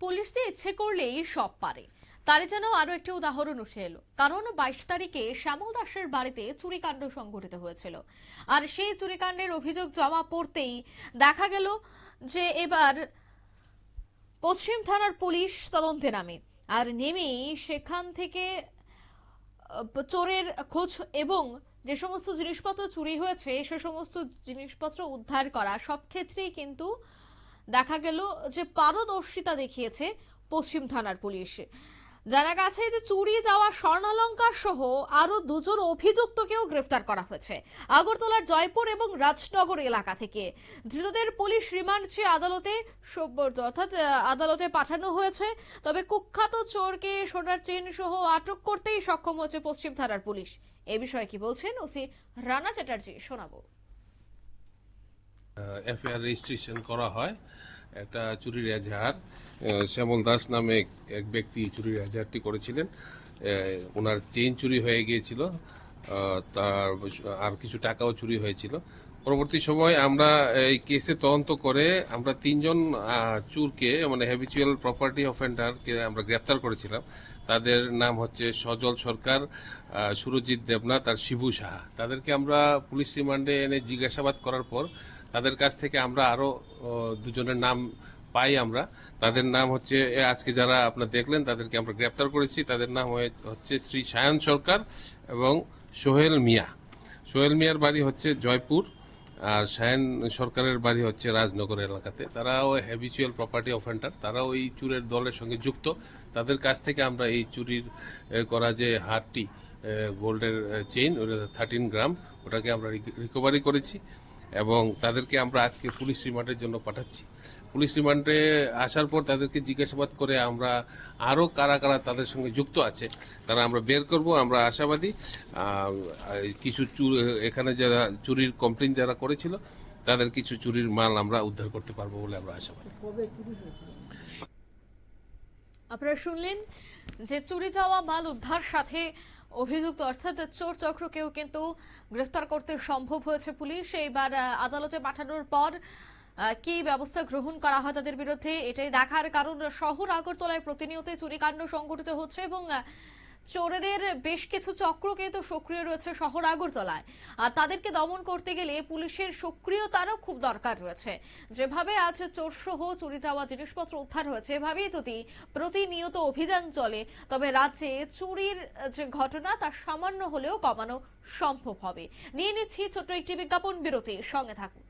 Police যে ইচ্ছে করলেই সব পারে, তারই যেন আরো একটি উদাহরণ উঠে এলো। কারণ 22 তারিখে শ্যামল দাসের বাড়িতে চুরিকাণ্ড সংঘটিত হয়েছিল, আর সেই চুরিকাণ্ডের অভিযোগ জমা পড়তেই দেখা গেল যে এবার পশ্চিম থানার পুলিশ তদন্তে নামে। আর নেমেই সেখান থেকে চোরের খোঁজ এবং যে সমস্ত জিনিসপত্র চুরি হয়েছে সে সমস্ত জিনিসপত্র উদ্ধার করা, সব ক্ষেত্রেই কিন্তু দেখা গেল যে পারদর্শিতা দেখিয়েছে পশ্চিম থানার পুলিশ। জানা গেছে যে চুরি যাওয়া স্বর্ণালংকার সহ আরো দুজন অভিযুক্তকেও গ্রেফতার করা হয়েছে আগরতলার জয়পুর এবং রাজনগর এলাকা থেকে। ধৃতদের পুলিশ রিমান্ড চেয়ে আদালতে পাঠানো হয়েছে। তবে কুখ্যাত চোরকে সোনার চেন সহ আটক করতেই সক্ষম হয়েছে পশ্চিম থানার পুলিশ। এ বিষয়ে কি বলছেন ওসি রানা চ্যাটার্জি, শোনাবো। এফআইআর রেজিস্ট্রেশন করা হয় একটা চুরির এজাহার। শ্যামল দাস নামে এক ব্যক্তি চুরির এজাহারটি করেছিলেন। ওনার চেইন চুরি হয়ে গিয়েছিল, তার আর কিছু টাকাও চুরি হয়েছিল। পরবর্তী সময় আমরা এই কেসে তদন্ত করে আমরা 3 জন চুরকে, মানে হ্যাবিচুয়াল প্রপার্টি অফেন্ডারকে আমরা গ্রেপ্তার করেছিলাম। তাদের নাম হচ্ছে সজল সরকার, সুরজিৎ দেবনাথ আর শিবু সাহা। তাদেরকে আমরা পুলিশ রিমান্ডে এনে জিজ্ঞাসাবাদ করার পর তাদের কাছ থেকে আমরা আরো 2 জনের নাম পাই। আমরা তাদের নাম হচ্ছে, আজকে যারা আপনারা দেখলেন তাদেরকে আমরা গ্রেপ্তার করেছি। তাদের নাম হচ্ছে শ্রী সায়ন সরকার এবং সোহেল মিয়া। সোহেল মিয়ার বাড়ি হচ্ছে জয়পুর, আর সায়ন সরকারের বাড়ি হচ্ছে রাজনগর এলাকাতে। তারাও হ্যাবিচুয়াল প্রপার্টি অফেন্ডার, তারাও এই চুরের দলের সঙ্গে যুক্ত। তাদের কাছ থেকে আমরা এই চুরির করা যে হারটি, গোল্ডের চেইন 13 গ্রাম, ওটাকে আমরা রিকভারি করেছি এবং তাদেরকে আমরা আজকে পুলিশ রিমান্ডের জন্য পাঠাচ্ছি। পুলিশ রিমান্ডে আসার পর তাদেরকে জিজ্ঞাসাবাদ করে আমরা আরো কারা কারা তাদের সঙ্গে যুক্ত আছে তারা আমরা বের করব। আমরা আশাবাদী কিছু এখানে যারা চুরির কমপ্লেইন যারা করেছিল তাদের কিছু চুরির মাল আমরা উদ্ধার করতে পারবো বলে আমরা আশাবাদী। আপনারা শুনলেন যে চুরি যাওয়া মাল উদ্ধার সাথে অভিযুক্ত অর্থাৎ চোর চক্রকেও কিন্তু গ্রেফতার করতে সম্ভব হয়েছে পুলিশ। এইবার আদালতে পাঠানোর পর কি ব্যবস্থা গ্রহণ করা হয় তাদের বিরুদ্ধে এটাই দেখার। কারণ শহর আগরতলায় প্রতিনিয়ত চুরিকাণ্ড সংঘটিত হচ্ছে এবং চোরেদের বেশ কিছু চক্র কিন্তু সক্রিয় রয়েছে শহর আগরতলায়। আর তাদেরকে দমন করতে গেলে পুলিশের সক্রিয়তারও খুব দরকার রয়েছে। যেভাবে আজ চোর সহ চুরি যাওয়া জিনিসপত্র উদ্ধার হয়েছে, এভাবেই যদি প্রতিনিয়ত অভিযান চলে তবে রাজ্যে চুরির যে ঘটনা তা সামান্য হলেও কমানো সম্ভব হবে। নিয়ে নিচ্ছি ছোট্ট একটি বিজ্ঞাপন বিরতি, সঙ্গে থাকুন।